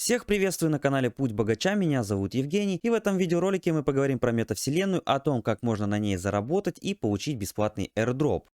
Всех приветствую на канале Путь Богача, меня зовут Евгений, и в этом видеоролике мы поговорим про метавселенную, о том, как можно на ней заработать и получить бесплатный airdrop.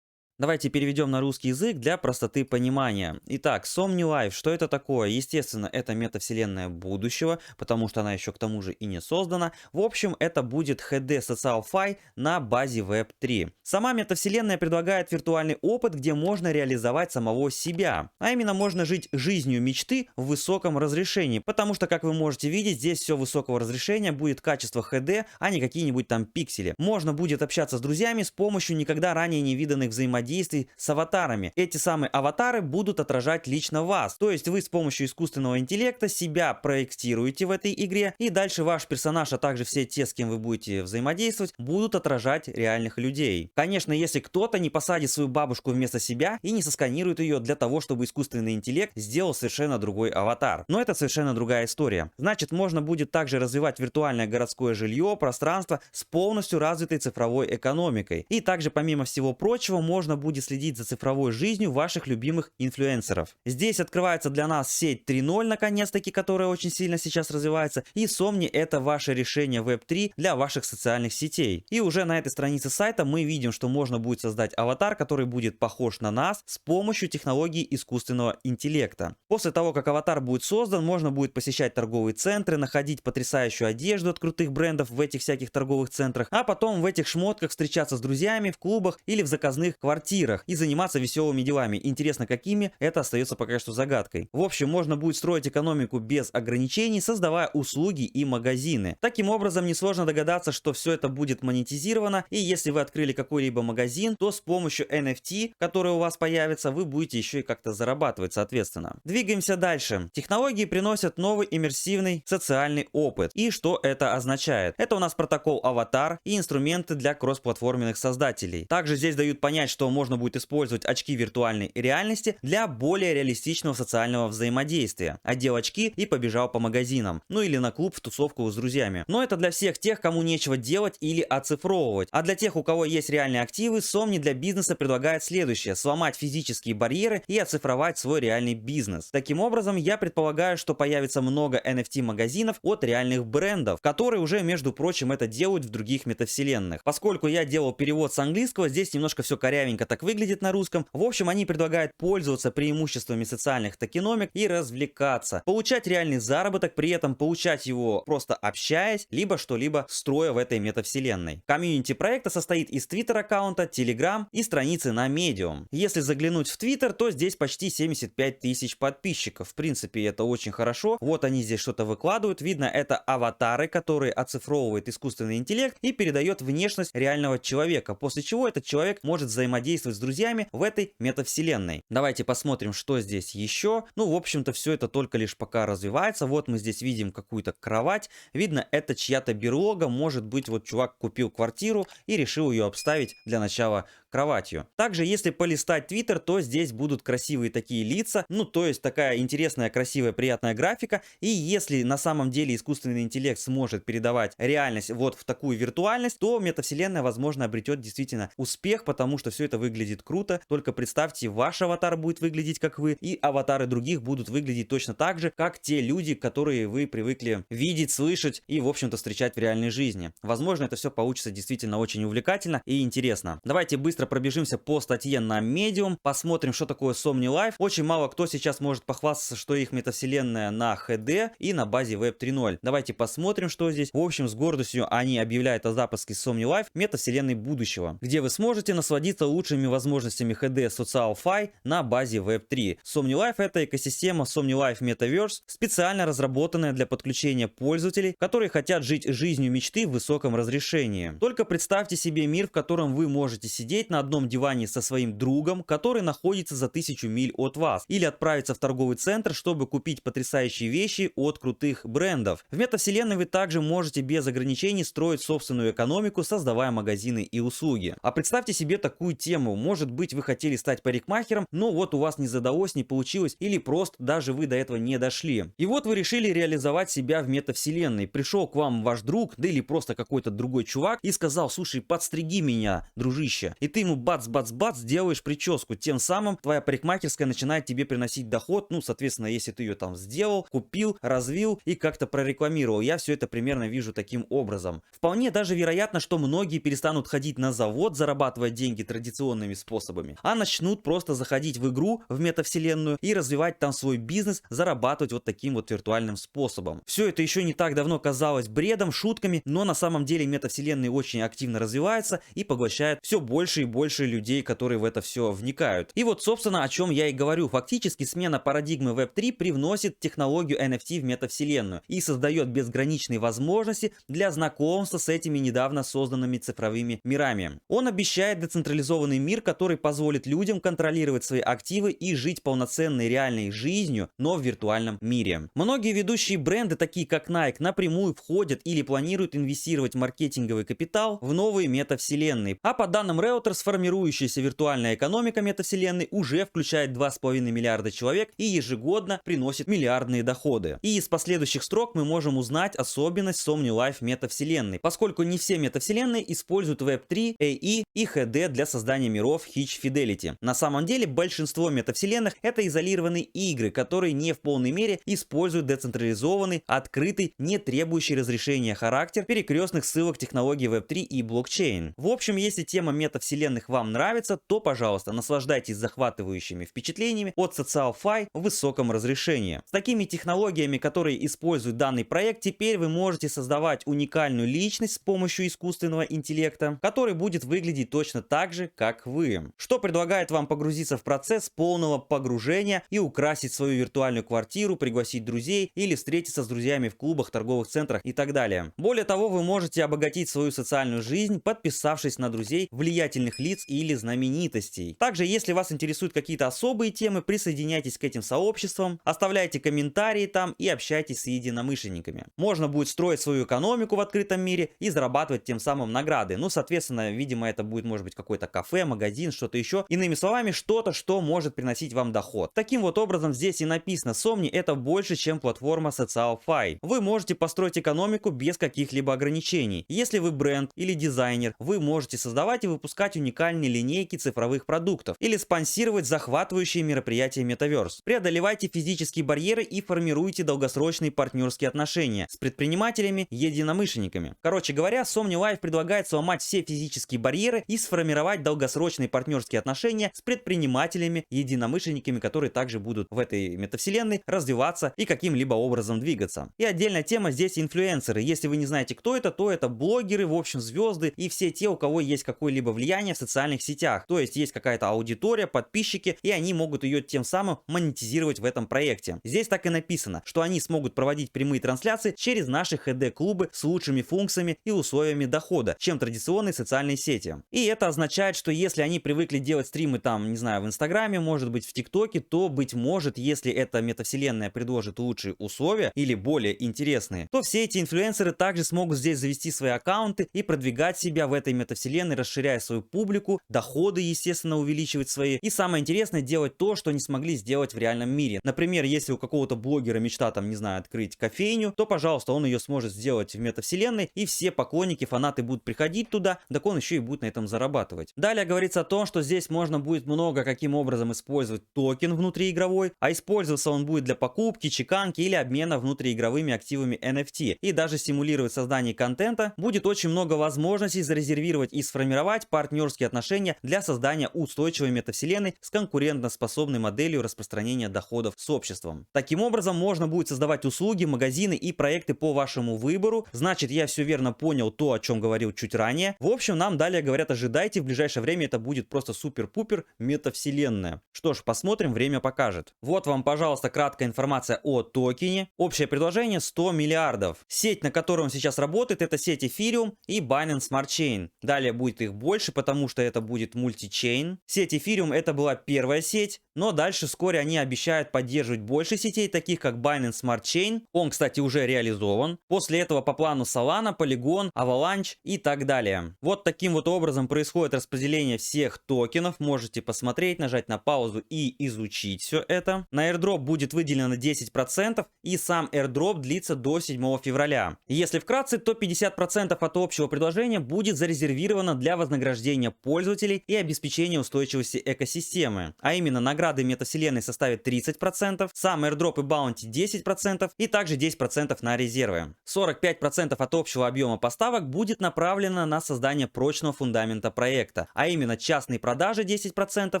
Давайте переведем на русский язык для простоты понимания. Итак, Somni Life, что это такое? Естественно, это метавселенная будущего, потому что она еще к тому же и не создана. В общем, это будет HD Social на базе Web3. Сама метавселенная предлагает виртуальный опыт, где можно реализовать самого себя. А именно, можно жить жизнью мечты в высоком разрешении, потому что, как вы можете видеть, здесь все высокого разрешения будет качество HD, а не какие-нибудь там пиксели. Можно будет общаться с друзьями с помощью никогда ранее не виданных взаимодействий с аватарами. Эти самые аватары будут отражать лично вас. То есть вы с помощью искусственного интеллекта себя проектируете в этой игре, и дальше ваш персонаж, а также все те, с кем вы будете взаимодействовать, будут отражать реальных людей. Конечно, если кто-то не посадит свою бабушку вместо себя и не сосканирует ее для того, чтобы искусственный интеллект сделал совершенно другой аватар. Но это совершенно другая история. Значит, можно будет также развивать виртуальное городское жилье, пространство с полностью развитой цифровой экономикой. И также, помимо всего прочего, можно будет следить за цифровой жизнью ваших любимых инфлюенсеров. Здесь открывается для нас сеть 3.0, наконец-таки, которая очень сильно сейчас развивается, и Somni — это ваше решение Web3 для ваших социальных сетей. И уже на этой странице сайта мы видим, что можно будет создать аватар, который будет похож на нас с помощью технологии искусственного интеллекта. После того, как аватар будет создан, можно будет посещать торговые центры, находить потрясающую одежду от крутых брендов в этих всяких торговых центрах, а потом в этих шмотках встречаться с друзьями в клубах или в заказных квартирах и заниматься веселыми делами. Интересно, какими, это остается пока что загадкой. В общем, можно будет строить экономику без ограничений, создавая услуги и магазины. Таким образом, несложно догадаться, что все это будет монетизировано, и если вы открыли какой-либо магазин, то с помощью NFT, который у вас появится, вы будете еще и как-то зарабатывать, соответственно. Двигаемся дальше. Технологии приносят новый иммерсивный социальный опыт. И что это означает? Это у нас протокол Аватар и инструменты для кроссплатформенных создателей. Также здесь дают понять, что можно будет использовать очки виртуальной реальности для более реалистичного социального взаимодействия. Одел очки и побежал по магазинам. Ну или на клуб в тусовку с друзьями. Но это для всех тех, кому нечего делать или оцифровывать. А для тех, у кого есть реальные активы, Somni для бизнеса предлагает следующее: сломать физические барьеры и оцифровать свой реальный бизнес. Таким образом, я предполагаю, что появится много NFT-магазинов от реальных брендов, которые уже, между прочим, это делают в других метавселенных. Поскольку я делал перевод с английского, здесь немножко все корявенько так выглядит на русском. В общем, они предлагают пользоваться преимуществами социальных токеномик и развлекаться, получать реальный заработок, при этом получать его просто общаясь, либо что-либо строя в этой метавселенной. Комьюнити проекта состоит из Twitter-аккаунта, Telegram и страницы на Medium. Если заглянуть в Twitter, то здесь почти 75 тысяч подписчиков. В принципе, это очень хорошо. Вот они здесь что-то выкладывают. Видно, это аватары, которые оцифровывает искусственный интеллект и передает внешность реального человека, после чего этот человек может взаимодействовать с друзьями в этой метавселенной. Давайте посмотрим, что здесь еще. Ну, в общем-то, все это только лишь пока развивается. Вот мы здесь видим какую-то кровать. Видно, это чья-то берлога. Может быть, вот чувак купил квартиру и решил ее обставить для начала кроватью. Также, если полистать Twitter, то здесь будут красивые такие лица. Ну, то есть такая интересная, красивая, приятная графика. И если на самом деле искусственный интеллект сможет передавать реальность вот в такую виртуальность, то метавселенная, возможно, обретет действительно успех, потому что все это выглядит круто. Только представьте, ваш аватар будет выглядеть как вы, и аватары других будут выглядеть точно так же, как те люди, которые вы привыкли видеть, слышать и, в общем-то, встречать в реальной жизни. Возможно, это все получится действительно очень увлекательно и интересно. Давайте быстро пробежимся по статье на Medium, посмотрим, что такое Somni Life. Очень мало кто сейчас может похвастаться, что их метавселенная на HD и на базе Web 3.0. Давайте посмотрим, что здесь. В общем, с гордостью они объявляют о запуске Somni Life, метавселенной будущего, где вы сможете насладиться лучшими возможностями HD Social Fi на базе Web 3. Somni Life — это экосистема Somni Life Metaverse, специально разработанная для подключения пользователей, которые хотят жить жизнью мечты в высоком разрешении. Только представьте себе мир, в котором вы можете сидеть на одном диване со своим другом, который находится за 1000 миль от вас, или отправиться в торговый центр, чтобы купить потрясающие вещи от крутых брендов. В метавселенной вы также можете без ограничений строить собственную экономику, создавая магазины и услуги. А представьте себе такую тему. Может быть, вы хотели стать парикмахером, но вот у вас не задалось, не получилось, или просто даже вы до этого не дошли. И вот вы решили реализовать себя в метавселенной. Пришел к вам ваш друг, да или просто какой-то другой чувак и сказал: слушай, подстриги меня, дружище. И ты ты ему бац-бац-бац делаешь прическу. Тем самым твоя парикмахерская начинает тебе приносить доход. Ну, соответственно, если ты ее там сделал, купил, развил и как-то прорекламировал. Я все это примерно вижу таким образом. Вполне даже вероятно, что многие перестанут ходить на завод, зарабатывать деньги традиционными способами, а начнут просто заходить в игру, в метавселенную и развивать там свой бизнес, зарабатывать вот таким вот виртуальным способом. Все это еще не так давно казалось бредом, шутками, но на самом деле метавселенные очень активно развиваются и поглощают все больше и больше людей, которые в это все вникают. И вот, собственно, о чем я и говорю. Фактически смена парадигмы Web3 привносит технологию NFT в метавселенную и создает безграничные возможности для знакомства с этими недавно созданными цифровыми мирами. Он обещает децентрализованный мир, который позволит людям контролировать свои активы и жить полноценной реальной жизнью, но в виртуальном мире. Многие ведущие бренды, такие как Nike, напрямую входят или планируют инвестировать маркетинговый капитал в новые метавселенные. А по данным Reuters, формирующаяся виртуальная экономика метавселенной уже включает 2,5 миллиарда человек и ежегодно приносит миллиардные доходы. И из последующих строк мы можем узнать особенность Somni Life метавселенной, поскольку не все метавселенные используют Web3, AI и HD для создания миров Hitch Fidelity. На самом деле большинство метавселенных это изолированные игры, которые не в полной мере используют децентрализованный, открытый, не требующий разрешения характер перекрестных ссылок технологий Web3 и блокчейн. В общем, если тема метавселенных вам нравится, то, пожалуйста, наслаждайтесь захватывающими впечатлениями от Social-Fi в высоком разрешении. С такими технологиями, которые используют данный проект, теперь вы можете создавать уникальную личность с помощью искусственного интеллекта, который будет выглядеть точно так же, как вы. Что предлагает вам погрузиться в процесс полного погружения и украсить свою виртуальную квартиру, пригласить друзей или встретиться с друзьями в клубах, торговых центрах и так далее. Более того, вы можете обогатить свою социальную жизнь, подписавшись на друзей влиятельных лиц или знаменитостей. Также, если вас интересуют какие-то особые темы, присоединяйтесь к этим сообществам, оставляйте комментарии там и общайтесь с единомышленниками. Можно будет строить свою экономику в открытом мире и зарабатывать тем самым награды. Ну, соответственно, видимо, это будет, может быть, какой-то кафе, магазин, что-то еще. Иными словами, что-то, что может приносить вам доход. Таким вот образом, здесь и написано: Somni это больше, чем платформа Social-Fi. Вы можете построить экономику без каких-либо ограничений. Если вы бренд или дизайнер, вы можете создавать и выпускать уникальные линейки цифровых продуктов или спонсировать захватывающие мероприятия Metaverse. Преодолевайте физические барьеры и формируйте долгосрочные партнерские отношения с предпринимателями, единомышленниками. Короче говоря, Somni Life предлагает сломать все физические барьеры и сформировать долгосрочные партнерские отношения с предпринимателями, единомышленниками, которые также будут в этой метавселенной развиваться и каким-либо образом двигаться. И отдельная тема здесь инфлюенсеры. Если вы не знаете, кто это, то это блогеры, в общем, звезды и все те, у кого есть какое-либо влияние в социальных сетях. То есть есть какая-то аудитория, подписчики, и они могут ее тем самым монетизировать в этом проекте. Здесь так и написано, что они смогут проводить прямые трансляции через наши HD-клубы с лучшими функциями и условиями дохода, чем традиционные социальные сети. И это означает, что если они привыкли делать стримы там, не знаю, в Инстаграме, может быть, в ТикТоке, то, быть может, если эта метавселенная предложит лучшие условия или более интересные, то все эти инфлюенсеры также смогут здесь завести свои аккаунты и продвигать себя в этой метавселенной, расширяя свою публику, доходы, естественно, увеличивать свои. И самое интересное, делать то, что не смогли сделать в реальном мире. Например, если у какого-то блогера мечта, там, не знаю, открыть кофейню, то, пожалуйста, он ее сможет сделать в метавселенной, и все поклонники, фанаты будут приходить туда, так он еще и будет на этом зарабатывать. Далее говорится о том, что здесь можно будет много каким образом использовать токен внутриигровой, а использоваться он будет для покупки, чеканки или обмена внутриигровыми активами NFT. И даже стимулировать создание контента будет очень много возможностей зарезервировать и сформировать партнерские отношения для создания устойчивой метавселенной с конкурентоспособной моделью распространения доходов с обществом. Таким образом, можно будет создавать услуги, магазины и проекты по вашему выбору. Значит, я все верно понял то, о чем говорил чуть ранее. В общем, нам далее говорят, ожидайте, в ближайшее время это будет просто супер-пупер метавселенная. Что ж, посмотрим, время покажет. Вот вам, пожалуйста, краткая информация о токене. Общее предложение 100 миллиардов. Сеть, на которой он сейчас работает, это сеть Ethereum и Binance Smart Chain. Далее будет их больше, потому что это будет мультичейн. Сеть Ethereum это была первая сеть, но дальше вскоре они обещают поддерживать больше сетей, таких как Binance Smart Chain. Он, кстати, уже реализован. После этого по плану Solana, Polygon, Avalanche и так далее. Вот таким вот образом происходит распределение всех токенов. Можете посмотреть, нажать на паузу и изучить все это. На airdrop будет выделено 10%, и сам airdrop длится до 7 февраля. Если вкратце, то 50% от общего предложения будет зарезервировано для вознаграждения удержания пользователей и обеспечения устойчивости экосистемы. А именно, награды метавселенной составят 30%, сам airdrop и баунти 10% и также 10% на резервы. 45% от общего объема поставок будет направлено на создание прочного фундамента проекта, а именно частные продажи 10%,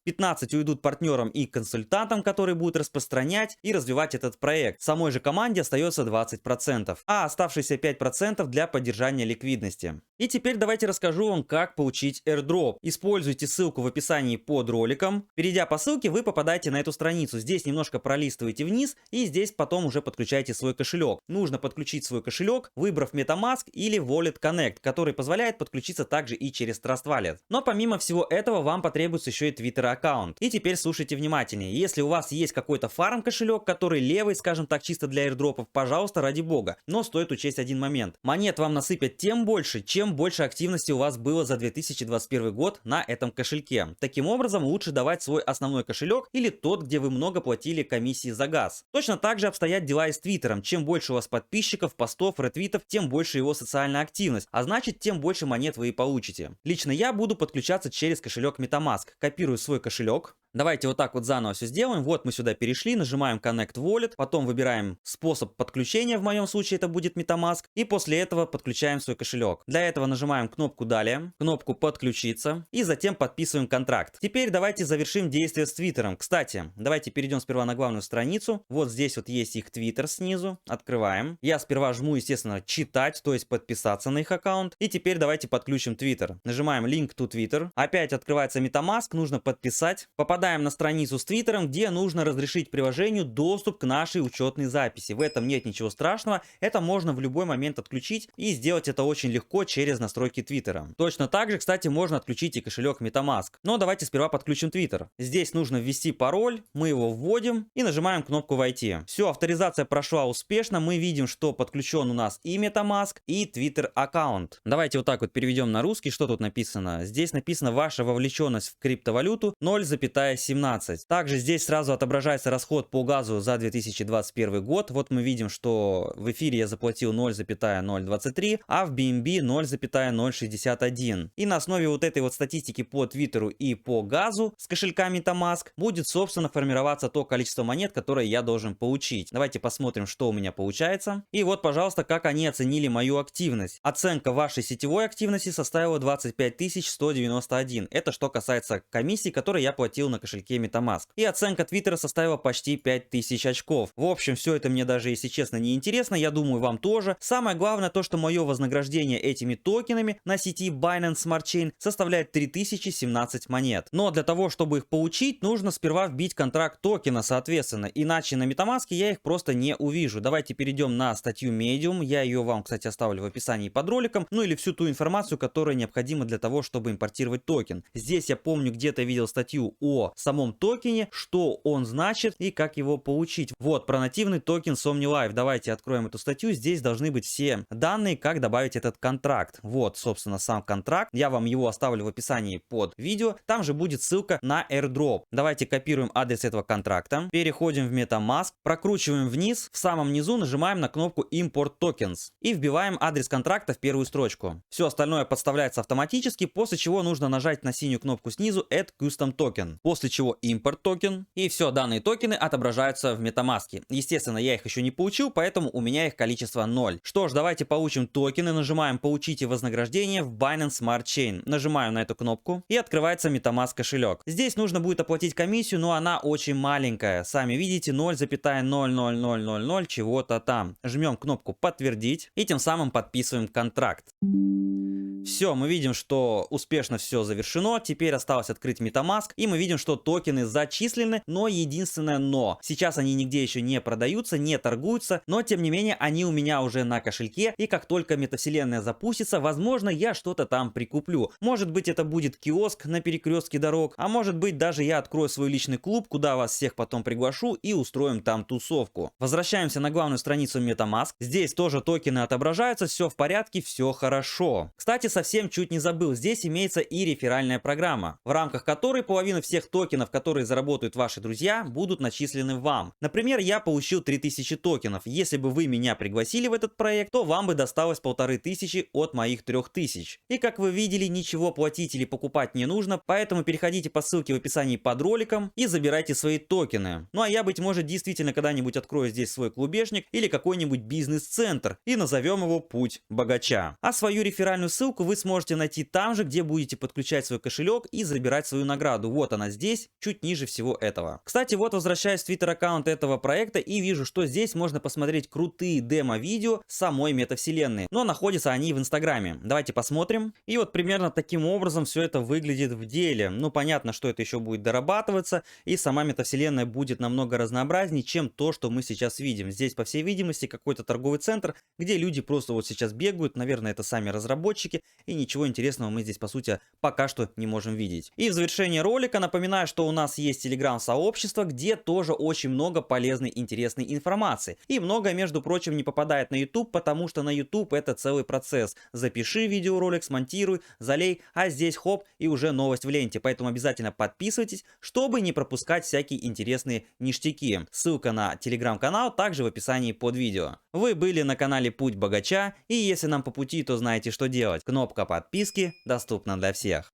15% уйдут партнерам и консультантам, которые будут распространять и развивать этот проект. Самой же команде остается 20%, а оставшиеся 5% для поддержания ликвидности. И теперь давайте расскажу вам, как получить airdrop. Используйте ссылку в описании под роликом. Перейдя по ссылке, вы попадаете на эту страницу. Здесь немножко пролистываете вниз и здесь потом уже подключаете свой кошелек. Нужно подключить свой кошелек, выбрав MetaMask или Wallet Connect, который позволяет подключиться также и через Trust Wallet. Но помимо всего этого вам потребуется еще и Twitter аккаунт. И теперь слушайте внимательнее. Если у вас есть какой-то фарм кошелек, который левый, скажем так, чисто для airdropов, пожалуйста, ради бога. Но стоит учесть один момент. Монет вам насыпят тем больше, чем больше активности у вас было за 2021 год на этом кошельке. Таким образом, лучше давать свой основной кошелек или тот, где вы много платили комиссии за газ. Точно так же обстоят дела и с Твиттером. Чем больше у вас подписчиков, постов, ретвитов, тем больше его социальная активность, а значит, тем больше монет вы и получите. Лично я буду подключаться через кошелек MetaMask. Копирую свой кошелек. Давайте вот так вот заново все сделаем. Вот мы сюда перешли, нажимаем Connect Wallet, потом выбираем способ подключения, в моем случае это будет MetaMask, и после этого подключаем свой кошелек. Для этого нажимаем кнопку «Далее», кнопку «Подключиться» и затем подписываем контракт. Теперь давайте завершим действие с Твиттером. Кстати, давайте перейдем сперва на главную страницу. Вот здесь вот есть их Твиттер снизу. Открываем. Я сперва жму, естественно, читать, то есть подписаться на их аккаунт. И теперь давайте подключим Твиттер. Нажимаем Link to Twitter. Опять открывается MetaMask, нужно подписать. Попадаем на страницу с Твиттером, где нужно разрешить приложению доступ к нашей учетной записи. В этом нет ничего страшного. Это можно в любой момент отключить и сделать это очень легко через настройки Твиттера. Точно так же, кстати, можно отключить и кошелек MetaMask. Но давайте сперва подключим Твиттер. Здесь нужно ввести пароль, мы его вводим и нажимаем кнопку «Войти». Все, авторизация прошла успешно. Мы видим, что подключен у нас и MetaMask, и Twitter аккаунт. Давайте вот так вот переведем на русский. Что тут написано? Здесь написано: ваша вовлеченность в криптовалюту 0,17. Также здесь сразу отображается расход по газу за 2021 год. Вот мы видим, что в эфире я заплатил 0,023, а в BNB 0,061. И на основе вот этой вот статистики по Твиттеру и по газу с кошелька MetaMask будет, собственно, формироваться то количество монет, которое я должен получить. Давайте посмотрим, что у меня получается. И вот, пожалуйста, как они оценили мою активность. Оценка вашей сетевой активности составила 25 191. Это что касается комиссии, которые я платил на кошельке MetaMask. И оценка Твиттера составила почти 5000 очков. В общем, все это мне даже, если честно, не интересно. Я думаю, вам тоже. Самое главное то, что мое вознаграждение этими токенами на сети Binance Smart Chain составляет 3017 монет. Но для того, чтобы их получить, нужно сперва вбить контракт токена, соответственно. Иначе на MetaMask я их просто не увижу. Давайте перейдем на статью Medium. Я ее вам, кстати, оставлю в описании под роликом. Ну или всю ту информацию, которая необходима для того, чтобы импортировать токен. Здесь я помню, где-то видел статью о самом токене, что он значит и как его получить. Вот, про нативный токен SomniLife. Давайте откроем эту статью. Здесь должны быть все данные, как добавить этот контракт. Вот, собственно, сам контракт. Я вам его оставлю в описании под видео. Там же будет ссылка на airdrop. Давайте копируем адрес этого контракта. Переходим в MetaMask. Прокручиваем вниз. В самом низу нажимаем на кнопку Import Tokens. И вбиваем адрес контракта в первую строчку. Все остальное подставляется автоматически, после чего нужно нажать на синюю кнопку снизу Add Custom Token. После чего Import Token. И все, данные токены отображаются в MetaMask. Естественно, я их еще не получил, поэтому у меня их количество 0. Что ж, давайте получим токены. Нажимаем «Получите вознаграждение» в Binance Smart Chain. Нажимаю на эту кнопку и открывается MetaMask кошелек. Здесь нужно будет оплатить комиссию, но она очень маленькая. Сами видите, 0,00000 чего-то там. Жмем кнопку «Подтвердить» и тем самым подписываем контракт. Все, мы видим, что успешно все завершено. Теперь осталось открыть MetaMask, и мы видим, что токены зачислены, но единственное но. Сейчас они нигде еще не продаются, не торгуются, но тем не менее они у меня уже на кошельке, и как только метавселенная запустится, возможно, я что-то там прикуплю. Может быть, это будет киоск на перекрестке дорог, а может быть, даже я открою свой личный клуб, куда вас всех потом приглашу и устроим там тусовку. Возвращаемся на главную страницу MetaMask. Здесь тоже токены отображаются, все в порядке, все хорошо. Кстати, совсем чуть не забыл, здесь имеется и реферальная программа, в рамках которой половина всех токенов, которые заработают ваши друзья, будут начислены вам. Например, я получил 3000 токенов. Если бы вы меня пригласили в этот проект, то вам бы досталось 1500 от моих 3000. И как вы видели, ничего платить или покупать не нужно, поэтому переходите по ссылке в описании под роликом и забирайте свои токены. Ну а я, быть может, действительно когда-нибудь открою здесь свой клубешник или какой-нибудь бизнес-центр и назовем его «Путь богача». А свою реферальную ссылку вы сможете найти там же, где будете подключать свой кошелек и забирать свою награду. Вот она здесь, чуть ниже всего этого. Кстати, вот возвращаюсь в твиттер-аккаунт этого проекта и вижу, что здесь можно посмотреть крутые демо-видео самой метавселенной, но находятся они в инстаграме. Давайте посмотрим. И вот примерно таким образом все это выглядит в деле. Ну, понятно, что это еще будет дорабатываться, и сама метавселенная будет намного разнообразнее, чем то, что мы сейчас видим. Здесь, по всей видимости, какой-то торговый центр, где люди просто вот сейчас бегают, наверное, это сами разработчики, и ничего интересного мы здесь, по сути, пока что не можем видеть. И в завершение ролика напоминаю, что у нас есть телеграм-сообщество, где тоже очень много полезной, интересной информации. И многое, между прочим, не попадает на YouTube, потому что на YouTube это целый процесс. Запиши видеоролик, смонтируй, залей, а здесь хоп, и уже новость в ленте. Поэтому обязательно подписывайтесь, чтобы не пропускать всякие интересные ништяки. Ссылка на телеграм-канал также в описании под видео. Вы были на канале Путь Богача, и если нам по пути, то знаете, что делать. Кнопка подписки доступна для всех.